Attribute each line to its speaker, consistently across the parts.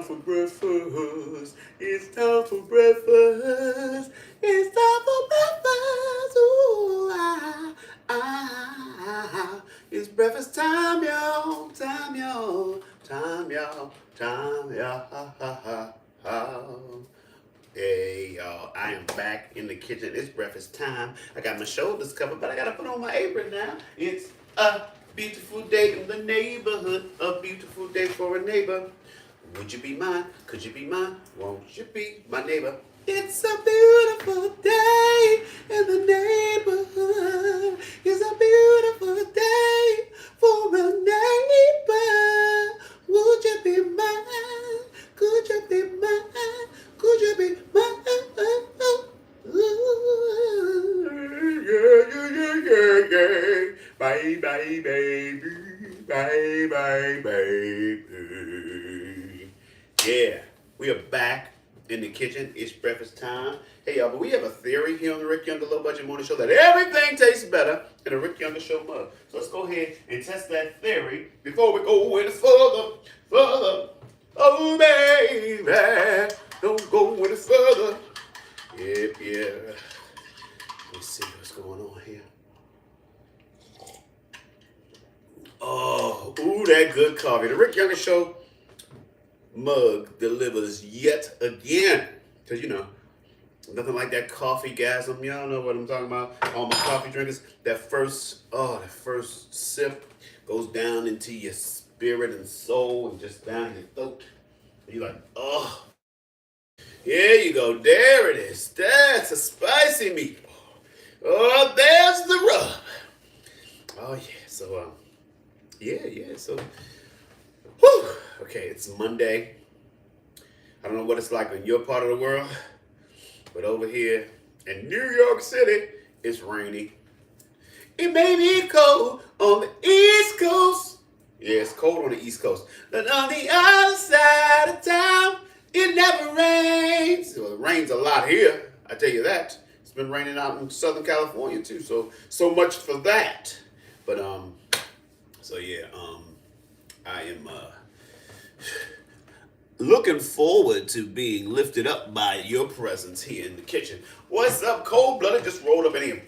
Speaker 1: for breakfast. It's time for breakfast. It's time for breakfast. Ooh, it's breakfast time, y'all. Time, y'all. Time, y'all. Time, y'all. Hey y'all, I am back in the kitchen. It's breakfast time. I got my shoulders covered, but I gotta put on my apron now. It's a beautiful day in the neighborhood. A beautiful day for a neighbor. Would you be mine? Could you be mine? Won't you be my neighbor? It's a beautiful day in the neighborhood. It's a beautiful day for a neighbor. Would you be mine? Could you be mine? Could you be mine? Yeah. Bye, bye, baby. Bye, bye, baby. Yeah, we are back in the kitchen. It's breakfast time. Hey, y'all, but we have a theory here on the Rick Younger Low Budget Morning Show that everything tastes better in a Rick Younger Show mug. So let's go ahead and test that theory before we go any further. Oh, baby, don't go any further. Yep, yeah. Let's see what's going on here. Oh, ooh, that good coffee. The Rick Younger Show mug delivers yet again. Because, you know, nothing like that coffee gasm. Y'all know what I'm talking about. All my coffee drinkers. That first sip goes down into your spirit and soul and just down your throat. And you're like, oh. Here you go. There it is. That's a spicy meatball. Oh, there's the rub. Oh, yeah. So, So, whew. Okay, it's Monday. I don't know what it's like in your part of the world, but over here in New York City, it's rainy. It may be cold on the East Coast. Yeah, it's cold on the East Coast. But on the other side of town, it never rains. Well, it rains a lot here, I tell you that. It's been raining out in Southern California too, so much for that. But I am looking forward to being lifted up by your presence here in the kitchen. What's up, Cold Blooded? Just rolled up in here.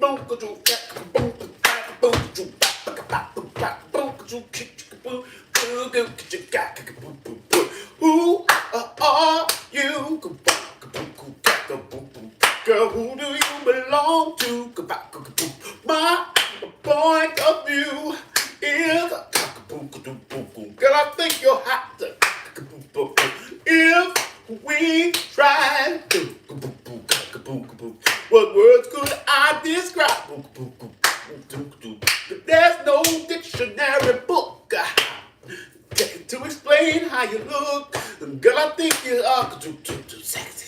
Speaker 1: Who are you? Girl, who do you belong to? My point of view is girl, I think you're hot. If we try to, what words could I describe? There's no dictionary book to explain how you look. Girl, I think you are sexy.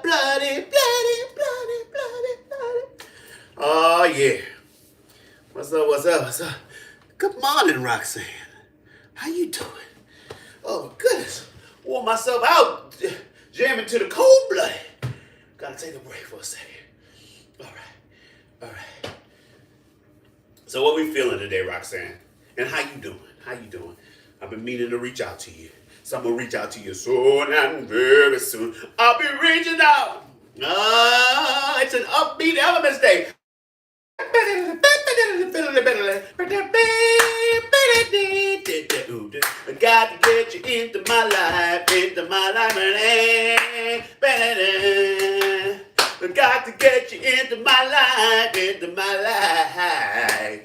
Speaker 1: Bloody. Oh, yeah. What's up? Good morning, Roxanne. How you doing? Oh, my goodness. Wore myself out jamming to the Cold Blood. Gotta take a break for a second. All right. So what we feeling today, Roxanne? And how you doing? I've been meaning to reach out to you. So I'm going to reach out to you soon and very soon. I'll be reaching out. It's an upbeat Elements Day. I got to get you into my life, I got to get you into my life.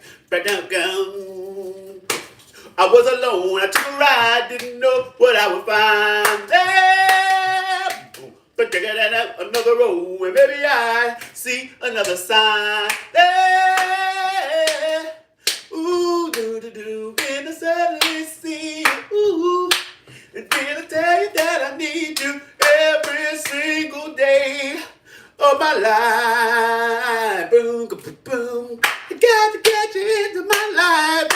Speaker 1: I was alone, I took a ride, didn't know what I would find there. But check it out, another road, and maybe I see another sign there. Ooh, do, when I suddenly see you, ooh, and did I tell you that I need you every single day of my life? Boom, boom. I got to get you into my life.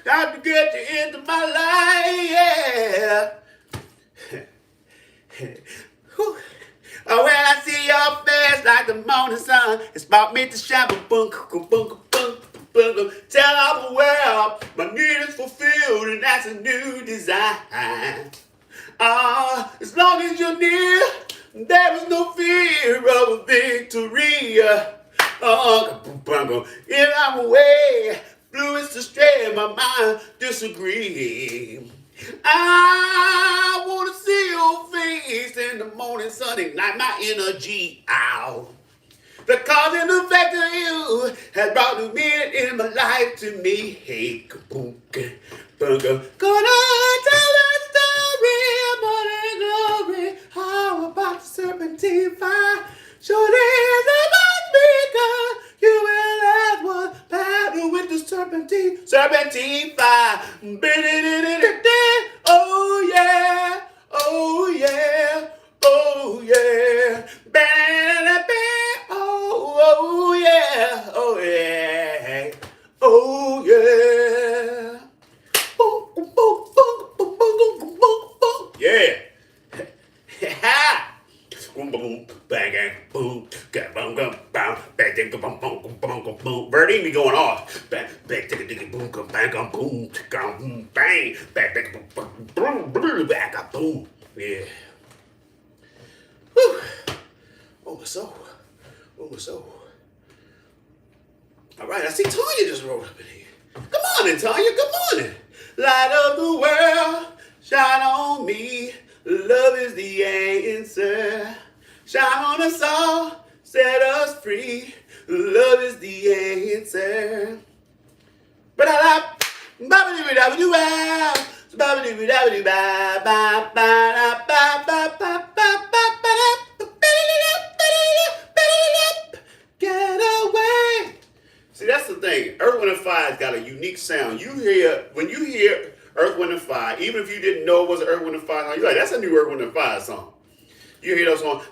Speaker 1: Got to get you into my life, yeah. Oh, when I see your face like the morning sun, it's about me to shine. Boom, boom, boom, boom, boom. Tell all the world job, my need is fulfilled, and that's a new design. As long as you're near, there is no fear of a victory. If I'm away, blue is to stray, my mind disagree. I want to see your face in the morning sun, ignite my energy out. The cause and effect of you has brought new meaning in my life to me. Hey, kaboom, gonna tell a story about the glory. How about the serpentine fire? Surely it's about me, God. You will have one battle with the serpentine fire. Oh yeah, oh yeah, oh yeah. Oh yeah, oh yeah, oh yeah. Boom, boom, boom, boom, boom, boom, boom, boom, boom. Yeah. Boom, boom, bang, bang, boom, boom, boom, boom, bang, bang, boom, boom, boom, boom, boom, boom. Birdie be going off. Bang, bang, digga, digga, boom, bang, boom, boom, bang, bang, bang, boom, boom, boom, bang, boom. Yeah. Whew. Oh my soul. Oh my soul. All right, I see Tanya just rolled up in here. Come on in, Tanya. Good morning. Light of the world, shine on me. Love is the answer. Shine on us all, set us free. Love is the answer. But I like get away. See, that's the thing. Earth, Wind, and Fire's got a unique sound. When you hear Earth, Wind, and Fire, even if you didn't know it was an Earth, Wind, and Fire song, you're like, that's a new Earth, Wind, and Fire song. You hear those songs.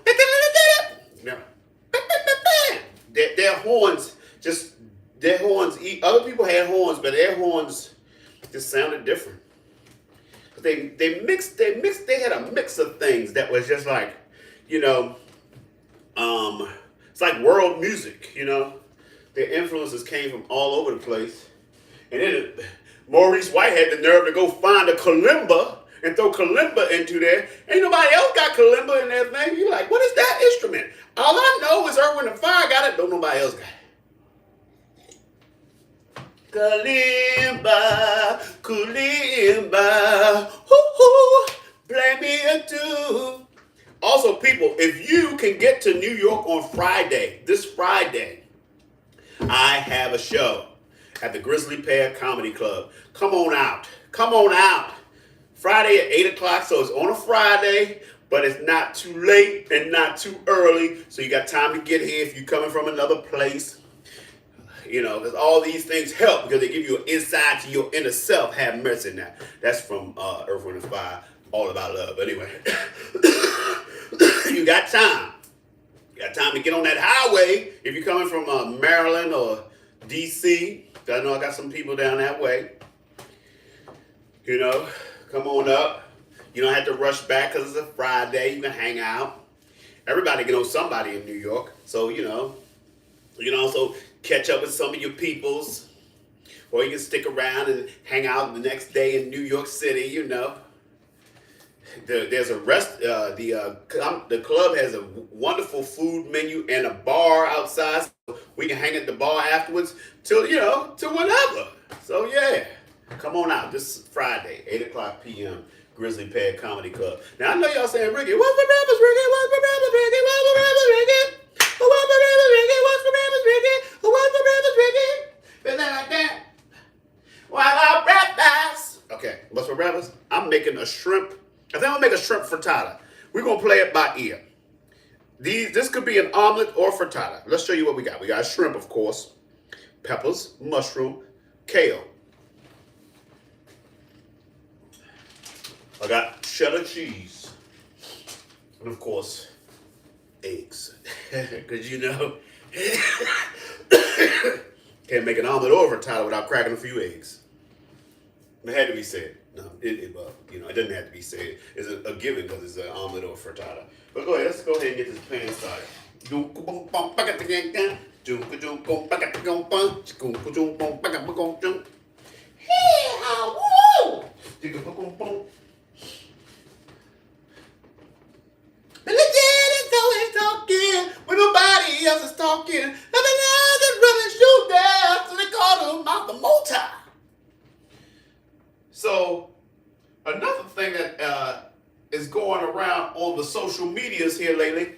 Speaker 1: Their horns, other people had horns, but their horns just sounded different. They had a mix of things that was just like, it's like world music, Their influences came from all over the place. And then Maurice White had the nerve to go find a kalimba and throw kalimba into there. Ain't nobody else got kalimba in their thing. You're like, what is that instrument? All I know is Earth, Wind, and Fire got it. Don't nobody else got it. Kalimba, kalimba, hoo-hoo, play me a tune. Also, people, if you can get to New York on this Friday, I have a show at the Grizzly Pear Comedy Club. Come on out. Come on out. Friday at 8 o'clock, so it's on a Friday, but it's not too late and not too early, so you got time to get here if you're coming from another place. Because all these things help because they give you an insight to your inner self. Have mercy now. That's from Earth, Wind, and Fire, All About Love. Anyway, you got time. You got time to get on that highway if you're coming from Maryland or D.C. I know I got some people down that way. Come on up. You don't have to rush back because it's a Friday. You can hang out. Everybody knows somebody in New York. So, you can also catch up with some of your peoples. Or you can stick around and hang out the next day in New York City, There's a the club has a wonderful food menu and a bar outside. So we can hang at the bar afterwards till whenever. So yeah, come on out this Friday, 8 o'clock p.m. Grizzly Pear Comedy Club. Now I know y'all saying, Ricky, what's the rappers, Ricky? What's the rappers, Ricky? What's the rappers, Ricky? What's the rappers, Ricky? What's the rappers, Ricky? What's the rappers, Ricky? Is that like that? What about rappers? Okay, what's for rappers? I'm making a shrimp. I think I'm gonna make a shrimp frittata. We're gonna play it by ear. This could be an omelet or frittata. Let's show you what we got. We got shrimp, of course, peppers, mushroom, kale. I got cheddar cheese, and of course, eggs. Because can't make an omelet or a frittata without cracking a few eggs. It had to be said. No, it doesn't have to be said. It's a given because it's an omelet or a frittata. But go ahead, let's go ahead and get this pan started. time. So another thing that is going around on the social medias here lately.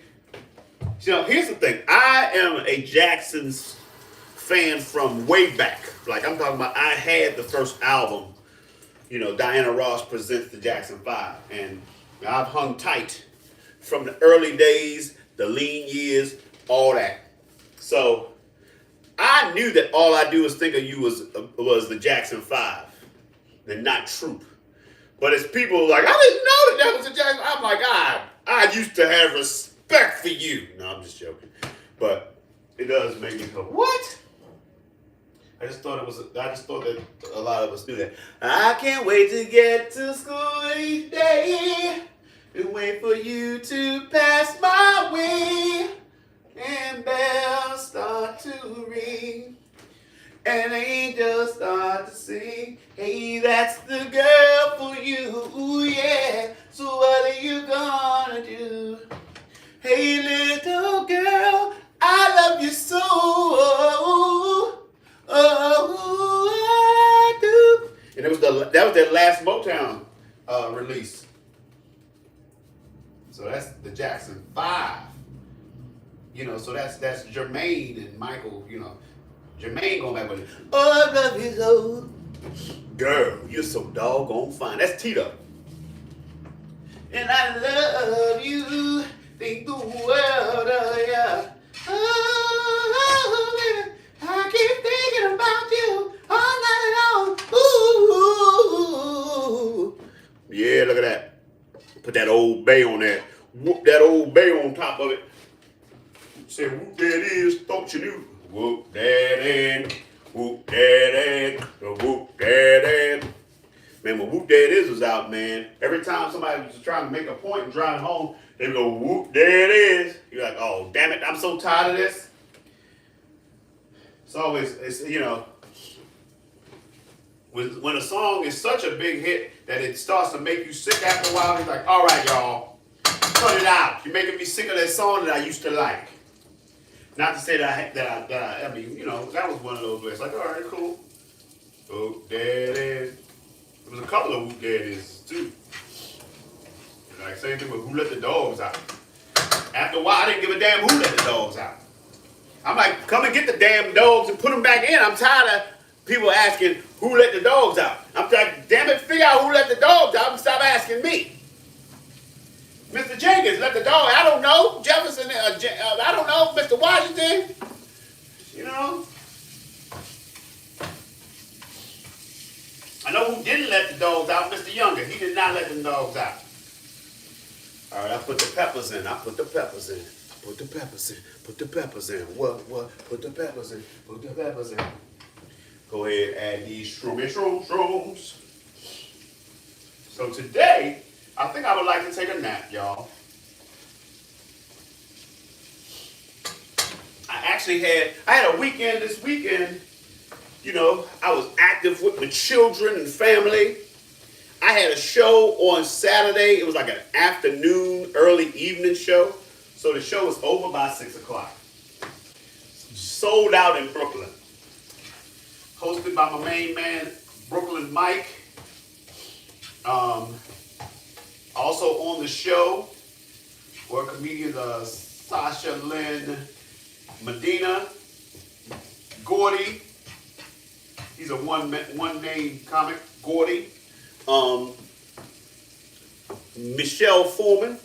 Speaker 1: You know, here's the thing. I am a Jackson's fan from way back. Like I'm talking about, I had the first album. You know, Diana Ross presents the Jackson 5, and I've hung tight from the early days, the lean years, all that. So I knew that all I do is think of you was the Jackson 5 and not Troop. But it's people like, I didn't know that was the Jackson. I'm like, I used to have respect for you. No, I'm just joking. But it does make me go, what? I just thought that a lot of us do that. I can't wait to get to school each day and wait for you to pass my way. And bells start to ring, and angels start to sing. Hey, that's the girl for you, ooh, yeah. So what are you gonna do? Hey, little girl, I love you so. Oh, I do. And that was their last Motown release. So that's the Jackson 5. You know, so that's Jermaine and Michael, you know. Jermaine going back with it. Oh, I love you so. Girl, you're so doggone fine. That's Tito. And I love you. Think the world of you. Oh, baby, I keep thinking about you all night long. Ooh. Yeah, look at that. Put that old bay on there. Whoop that old bay on top of it. Say, whoop that is, thought you knew. Whoop that in, whoop that in, whoop that in. Man, when Whoop That Is was out, man, every time somebody was trying to make a point and drive home, they would go, whoop, there it is. You're like, oh, damn it, I'm so tired of this. It's you know, when a song is such a big hit that it starts to make you sick after a while, it's like, all right, y'all, cut it out. You're making me sick of that song that I used to like. Not to say that I mean, you know, that was one of those where it's like, all right, cool. Oh, there it is. There was a couple of Whoop Daddies too. Like same thing with Who Let the Dogs Out. After a while, I didn't give a damn who let the dogs out. I'm like, come and get the damn dogs and put them back in. I'm tired of people asking who let the dogs out. I'm like, damn it, figure out who let the dogs out and stop asking me. Mr. Jenkins let the dog. I don't know. Jefferson. I don't know. Mr. Washington. You know. I know who didn't let the dogs out. Mr. Younger. He did not let the dogs out. All right. I put the peppers in. Put the peppers in. Put the peppers in. What? Put the peppers in. Put the peppers in. Go ahead. Add these shrooms. So today, I think I would like to take a nap, y'all. I had a weekend this weekend. You know, I was active with my children and family. I had a show on Saturday. It was like an afternoon, early evening show. So the show was over by 6 o'clock. Sold out in Brooklyn. Hosted by my main man, Brooklyn Mike. Also on the show were comedians Sasha Lynn Medina, Gordy. He's a one-name comic, Gordy. Michelle Foreman,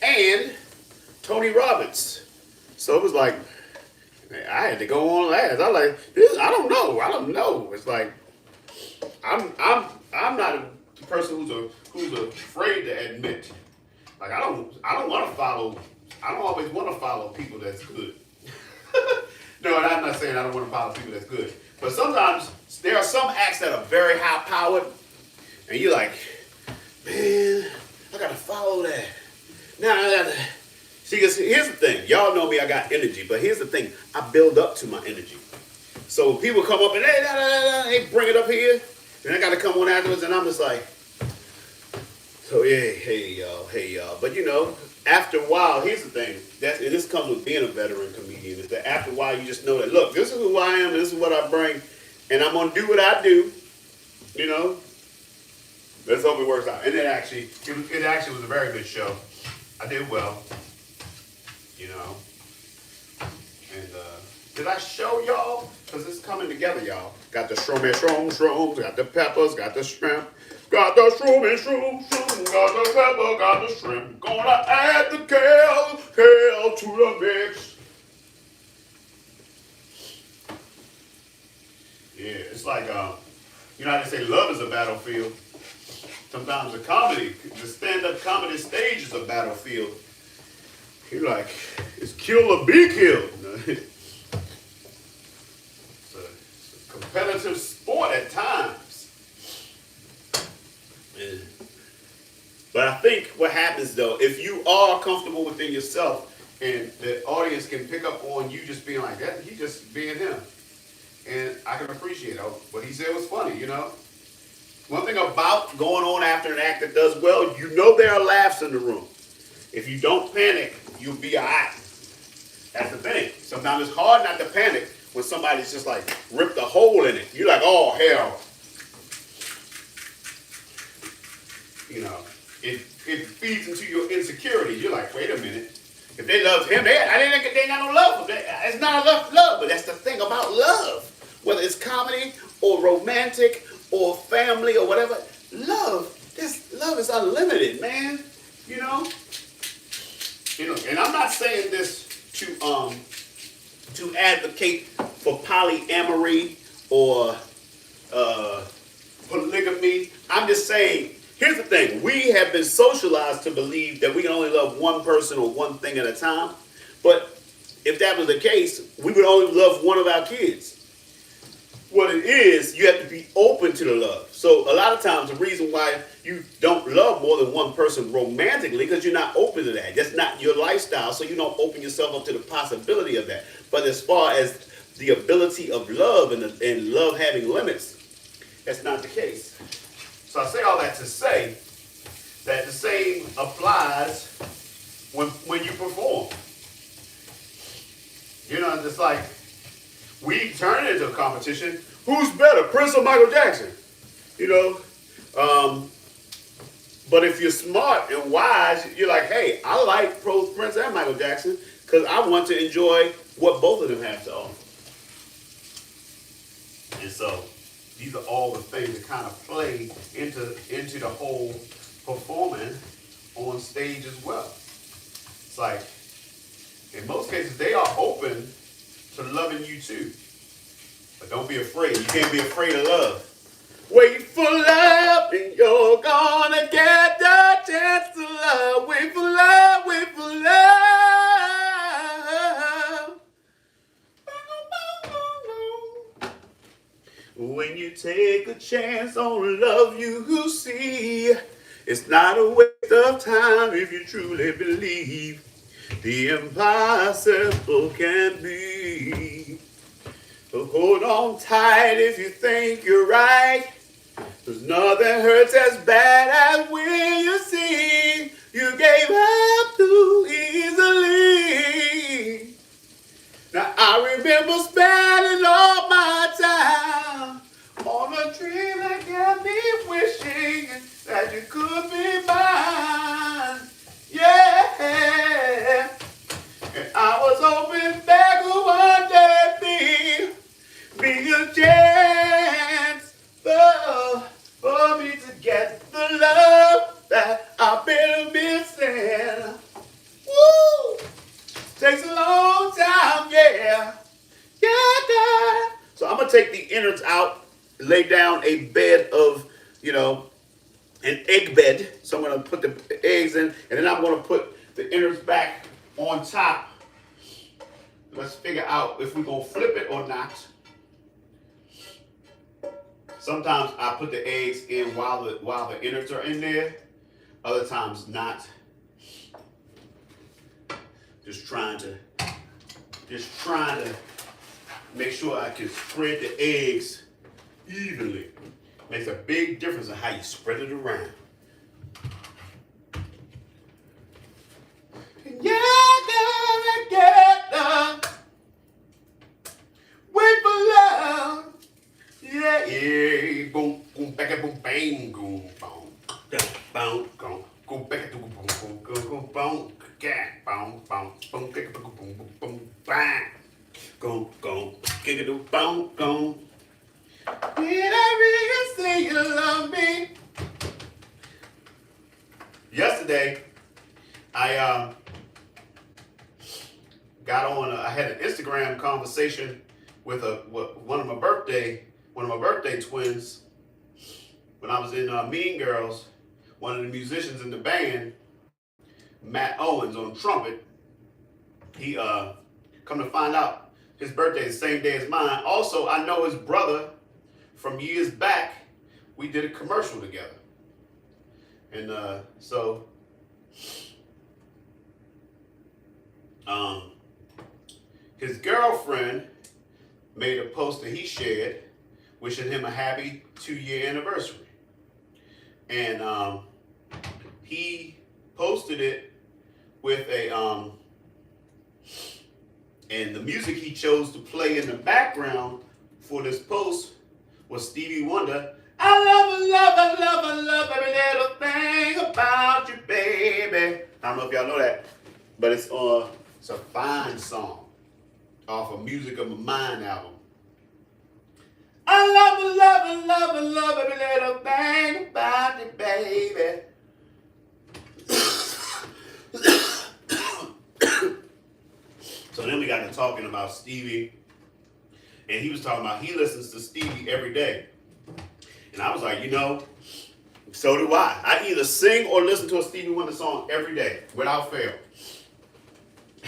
Speaker 1: and Tony Robbins. So it was like, I had to go on last. I was like, I don't know. It's like, I'm not a person who's afraid to admit, like I don't always want to follow people that's good. No, and I'm not saying I don't want to follow people that's good, but sometimes there are some acts that are very high powered, and you're like, man, I gotta follow that. Now I gotta. See, because here's the thing, y'all know me, I got energy, but here's the thing, I build up to my energy. So when people come up and they bring it up here, and I gotta come on afterwards, and I'm just like, so yeah, hey y'all. But you know, after a while, here's the thing. And this comes with being a veteran comedian. Is that after a while you just know that look, this is who I am, this is what I bring, and I'm gonna do what I do. You know, let's hope it works out. And it actually was a very good show. I did well. You know, and did I show y'all? Because it's coming together, y'all. Got the shrooms, got the peppers, got the shrimp. Got the shrooms, got the pepper, got the shrimp. Gonna add the kale to the mix. Yeah, it's like, you know how they say love is a battlefield. Sometimes the stand-up comedy stage is a battlefield. You're like, it's kill or be killed. It's a competitive sport at times. Yeah. But I think what happens though, if you are comfortable within yourself and the audience can pick up on you just being like that, he just being him. And I can appreciate it. What he said was funny, you know? One thing about going on after an act that does well, you know there are laughs in the room. If you don't panic, you'll be all right. That's the thing. Sometimes it's hard not to panic when somebody's just like ripped a hole in it. You're like, oh, hell. You know, it feeds into your insecurity. You're like, wait a minute. If they loved him, they ain't got no love for him. It's not enough love, but that's the thing about love. Whether it's comedy or romantic or family or whatever, love is unlimited, man. You know? And I'm not saying this to advocate for polyamory or polygamy. I'm just saying, here's the thing. We have been socialized to believe that we can only love one person or one thing at a time. But if that was the case, we would only love one of our kids. What it is, you have to be open to the love. So a lot of times the reason why you don't love more than one person romantically, because you're not open to that. That's not your lifestyle, so you don't open yourself up to the possibility of that. But as far as the ability of love and love having limits, that's not the case. So I say all that to say that the same applies when you perform. You know, it's like, we turn it into a competition. Who's better, Prince or Michael Jackson? You know? But if you're smart and wise, you're like, hey, I like both Prince and Michael Jackson because I want to enjoy what both of them have to offer. And so these are all the things that kind of play into the whole performing on stage as well. It's like, in most cases, they are open to loving you too. But don't be afraid. You can't be afraid of love. Wait for love and you're gonna get the chance to love. Wait for love, wait for love. When you take a chance on love you see, it's not a waste of time if you truly believe the impossible can be. So hold on tight if you think you're right. 'Cause nothing hurts as bad as when you see you gave up too easily. Now I remember spending all my time on a dream that got me wishing that you could be mine. Yeah. And I was hoping that could one day be a chance for me to get the love that I've been missing. Woo! Takes a long time, yeah. Yeah. So I'm going to take the innards out, lay down a bed of, an egg bed. So I'm going to put the eggs in, and then I'm going to put the innards back on top. Let's figure out if we're going to flip it or not. Sometimes I put the eggs in while the innards are in there. Other times not. Just trying to make sure I can spread the eggs evenly. Makes a big difference in how you spread it around. bang, go, boom, boom, go back to go, boom, go, boom, cat, boom, boom, boom, boom, boom, boom, bang, go, kick it, boom, go. Did I really say you love me? Yesterday, I got on. I had an Instagram conversation with one of my birthday twins when I was in Mean Girls. One of the musicians in the band, Matt Owens on trumpet. He come to find out his birthday is the same day as mine. Also, I know his brother from years back. We did a commercial together, and so. His girlfriend made a post that he shared wishing him a happy 2-year anniversary. And he posted it with and the music he chose to play in the background for this post was Stevie Wonder. I love every little thing about you, baby. I don't know if y'all know that, but it's a fine song off of Music of My Mind album. I love every little thing about you, baby. So then we got to talking about Stevie, and he was talking about he listens to Stevie every day. And I was like, so do I. I either sing or listen to a Stevie Wonder song every day, without fail.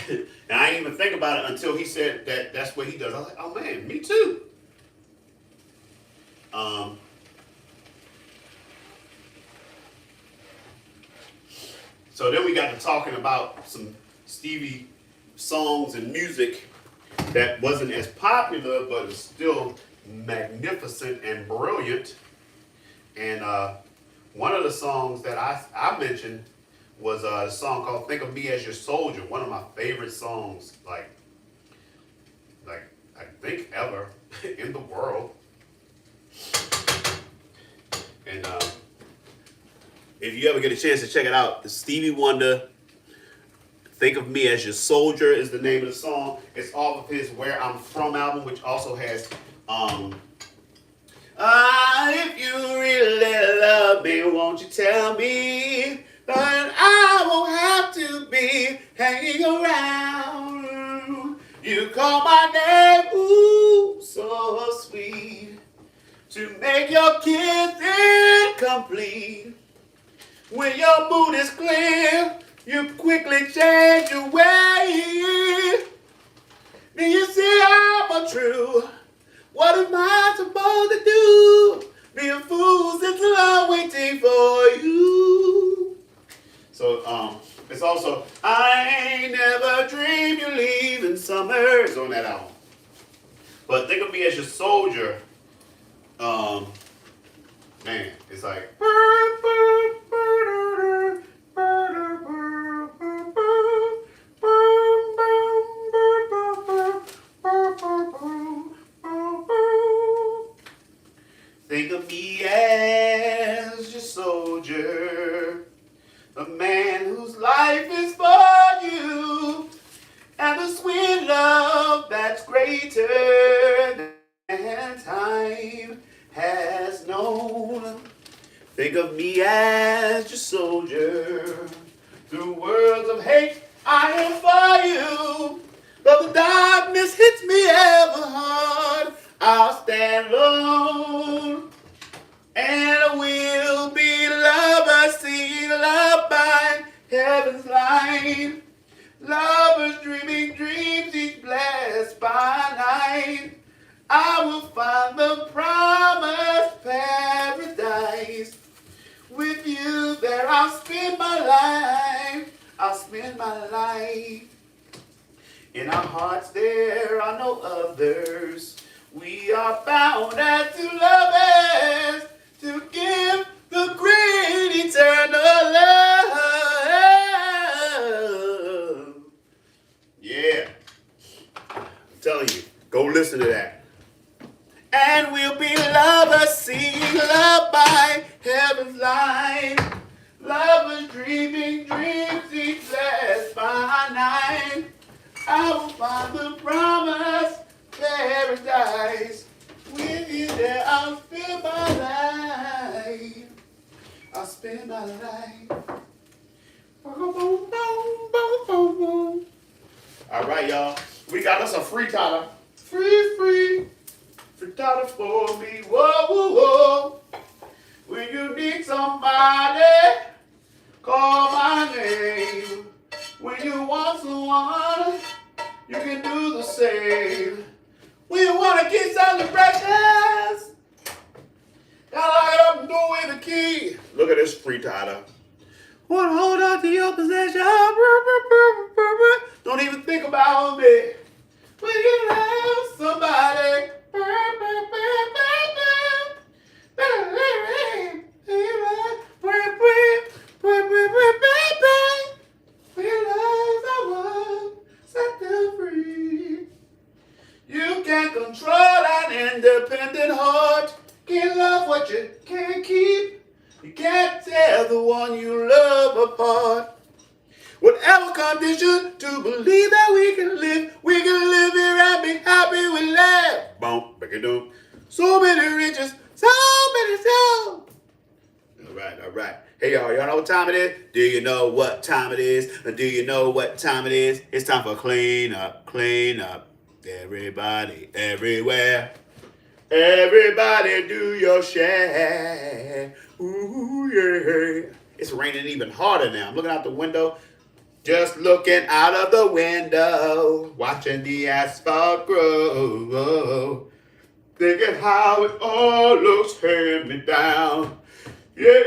Speaker 1: And I didn't even think about it until he said that that's what he does. I was like, oh man, me too. So then we got to talking about some Stevie songs and music that wasn't as popular, but is still magnificent and brilliant. And one of the songs that I mentioned was a song called "Think of Me as Your Soldier," one of my favorite songs, like I think ever in the world. And if you ever get a chance to check it out, Stevie Wonder, "Think of Me as Your Soldier" is the name of the song. It's off of his "Where I'm From" album, which also has if you really love me, won't you tell me? But I won't have to be hanging around. You call my name, ooh, so sweet, to make your kiss incomplete. When your mood is clear, you quickly change your way. Do you see I'm untrue? What am I supposed to do? Be a fool since I'm waiting for you. So it's also I ain't never dreamed you leaving summer. It's on that album. But "Think of Me as Your Soldier," man, it's like think of me as your soldier, a man whose life is for you, and the sweet love that's greater than time has known. Think of me as your soldier. Through words of hate, I am for you. Though the darkness hits me ever hard, I'll stand alone. And we'll be lovers, singing love by heaven's light. Lovers dreaming dreams, each blessed by night. I will find the promised paradise. With you there I'll spend my life. I'll spend my life. In our hearts there are no others. We are bound as two lovers to give the great eternal love. Yeah. I'm telling you, go listen to that. And we'll be lovers, singing love by heaven's light. Lovers dreaming dreams each last by night. I will find the promised paradise. With you there, I'll spend my life. I'll spend my life. Boom, boom, boom, boom, boom, boom. All right, y'all. We got us a frittata. Free frittata for me. Whoa, whoa, whoa. When you need somebody, call my name. When you want someone, you can do the same. When you want to get celebrations, gotta lock it up and do it with the key. Look at this frittata. Want to hold on to your possession. Don't even think about me. When you love somebody. You can't control an independent heart. Can't love what you can't keep. You can't tear the one you love apart. Whatever condition to believe that we can live here and be happy with life. Boom, back it up. So many riches, so many souls. All right. Hey, y'all know what time it is? Do you know what time it is? Do you know what time it is? It's time for clean up. Everybody, everywhere. Everybody do your share. Ooh, yeah. It's raining even harder now. I'm looking out the window. Just looking out of the window. Watching the asphalt grow. Thinking how it all looks hand me down. Yeah.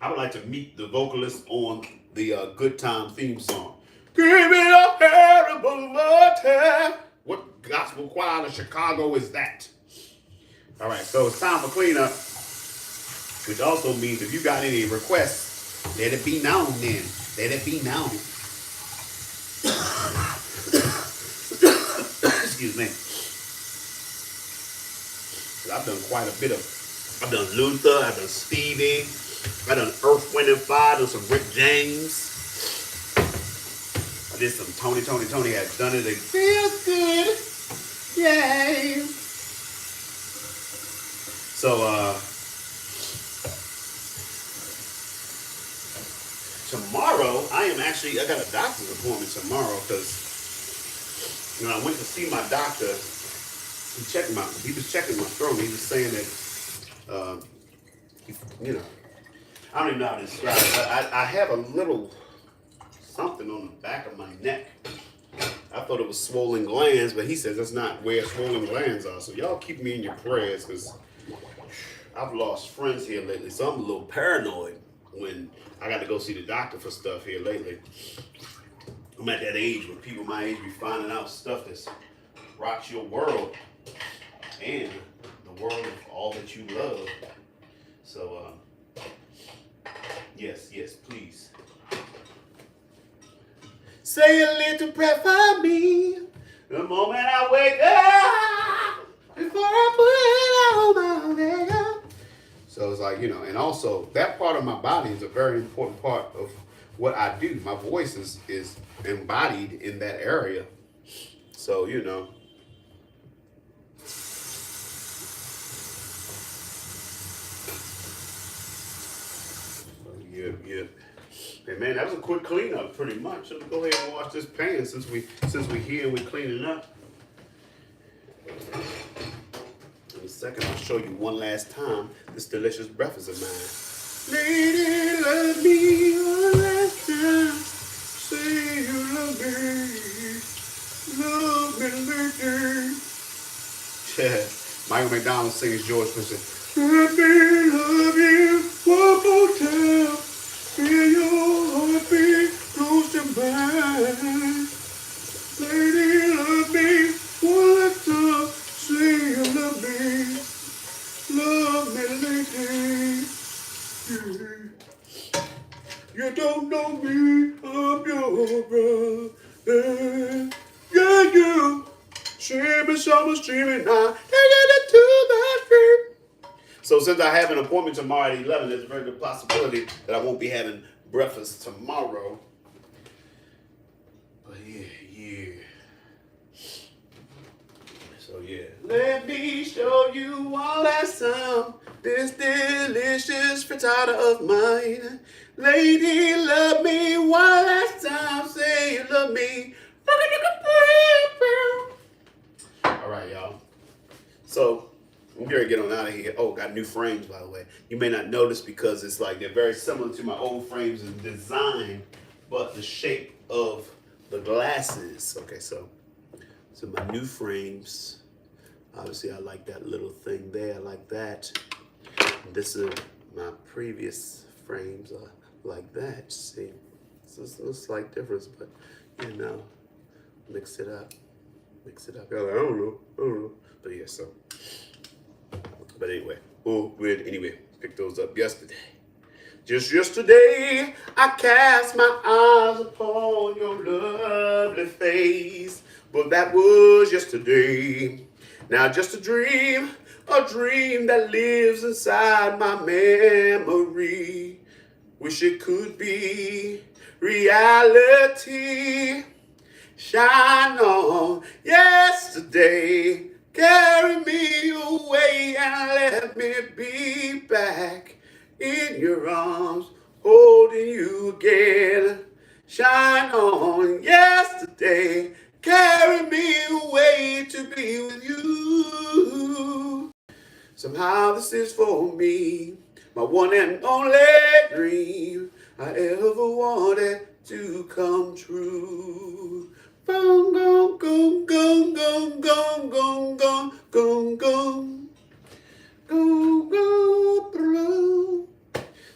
Speaker 1: I would like to meet the vocalist on the Good Time theme song. Give me a terrible motel. What gospel choir in Chicago is that? All right, so it's time for cleanup, which also means if you got any requests, let it be known then. Let it be known. Excuse me. I've done quite a bit of, I've done Luther, I've done Stevie, I've done Earth, Wind, and Fire, I've done some Rick James. I did some Tony has done it. It feels good. Yay. So, tomorrow, I got a doctor's appointment tomorrow because, you know, I went to see my doctor. He was checking my throat. He was saying that, you know, I don't even know how to describe it. I have a little something on the back of my neck. I thought it was swollen glands, but he says that's not where swollen glands are. So y'all keep me in your prayers because I've lost friends here lately. So I'm a little paranoid when I got to go see the doctor for stuff here lately. I'm at that age where people my age be finding out stuff that's rocks your world and the world of all that you love. So, yes, please. Say a little prayer for me the moment I wake up before I put it on my makeup. So it's like, you know, and also that part of my body is a very important part of what I do. My voice is embodied in that area. So, you know. Yeah. Hey man, that was a quick cleanup, pretty much. Let's go ahead and wash this pan since we here and we're cleaning up. In a second, I'll show you one last time this delicious breakfast of mine. Lady, love me one last time. Say you love me, lady. Michael McDonald sings George Clinton. Let me love you one more time. Feel your heartbeat close to mine. Lady, love me one last time. Say you love me. Love me, lady. You don't know me, I'm your brother. Yeah. Streaming, summer streaming now. Taking it to the So since I have an appointment tomorrow at 11, there's a very good possibility that I won't be having breakfast tomorrow. But yeah. So yeah. Let me show you one last time this delicious frittata of mine. Lady, love me one last time. Say you love me. All right, y'all. So I'm gonna get on out of here. Oh, got new frames, by the way. You may not notice because it's like they're very similar to my old frames in design, but the shape of the glasses. Okay, so my new frames. Obviously, I like that little thing there. I like that. This is my previous frames. Like that. See, it's a slight difference, but you know, mix it up. You're like, I don't know. But yeah, so. But anyway, picked those up yesterday. Just yesterday, I cast my eyes upon your lovely face. But that was yesterday. Now just a dream that lives inside my memory. Wish it could be reality. Shine on yesterday. Carry me away and let me be back in your arms, holding you again. Shine on yesterday. Carry me away to be with you. Somehow this is for me, my one and only dream I ever wanted to come true. Gong, gong, gong, gong, gong, gong, gong, gong, gong, gong. Go, go, blow.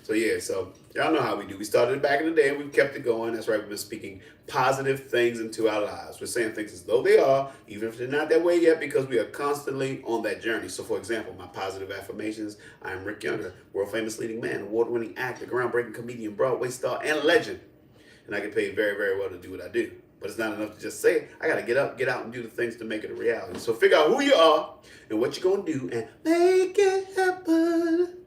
Speaker 1: So yeah, so y'all know how we do. We started it back in the day and we've kept it going. That's right, we've been speaking positive things into our lives. We're saying things as though they are, even if they're not that way yet, because we are constantly on that journey. So for example, my positive affirmations: I am Rick Younger, world famous leading man, award-winning actor, groundbreaking comedian, Broadway star, and legend. And I get paid very, very well to do what I do. But it's not enough to just say it. I got to get up, get out, and do the things to make it a reality. So figure out who you are and what you're going to do and make it happen.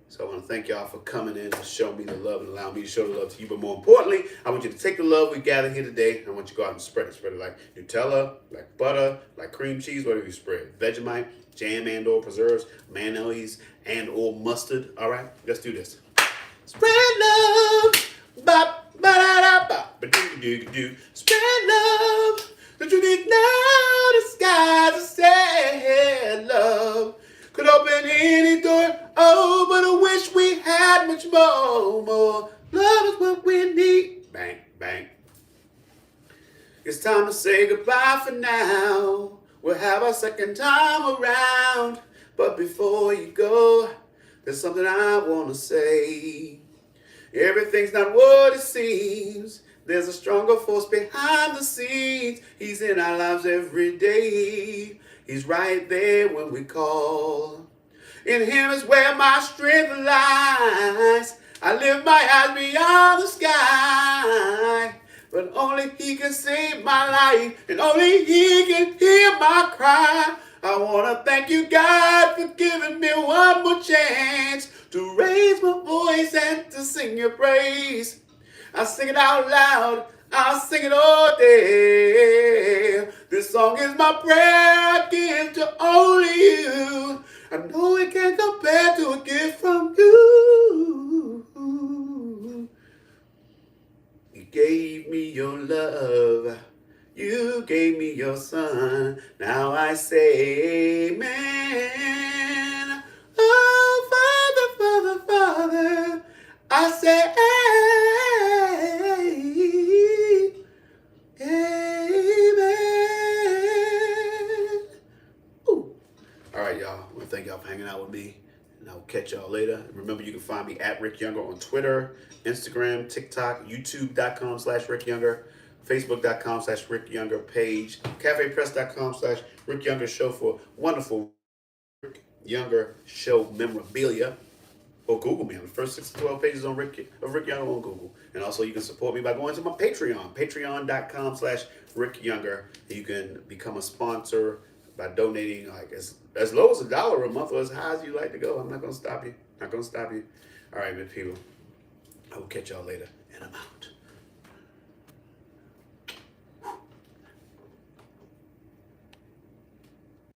Speaker 1: So I want to thank y'all for coming in and showing me the love and allowing me to show the love to you. But more importantly, I want you to take the love we gathered here today, and I want you to go out and spread it. Spread it like Nutella, like butter, like cream cheese, whatever you spread. Vegemite, jam and or preserves, mayonnaise and or mustard. All right, let's do this. Spread love. Bop. Ba-da-da-ba-ba-doo-doo-doo. Spread love. Don't you need now the skies to say love could open any door. Oh, but I wish we had much more. Love is what we need. Bang, bang. It's time to say goodbye for now. We'll have our second time around. But before you go, there's something I want to say. Everything's not what it seems. There's a stronger force behind the scenes. He's in our lives every day. He's right there when we call. In him is where my strength lies. I lift my eyes beyond the sky. But only he can save my life. And only he can hear my cry. I want to thank you, God, for giving me one more chance to raise my voice and to sing your praise. I sing it out loud. I'll sing it all day. This song is my prayer I give to only you. I know it can't compare to a gift from you. You gave me your love. You gave me your son. Now I say amen. Oh, Father, Father, Father, I say amen. Ooh. All right, y'all. I want to thank y'all for hanging out with me. And I'll catch y'all later. Remember, you can find me at Rick Younger on Twitter, Instagram, TikTok, YouTube.com/Rick Younger. Facebook.com/Rick Younger page, CafePress.com/Rick Younger show for wonderful Rick Younger show memorabilia. Or Google me on the first 6 to 12 pages of Rick Younger on Google. And also you can support me by going to my Patreon, patreon.com/Rick Younger. You can become a sponsor by donating like as low as $1 a month or as high as you like to go. I'm not gonna stop you. Not gonna stop you. All right, good people. I will catch y'all later, and I'm out.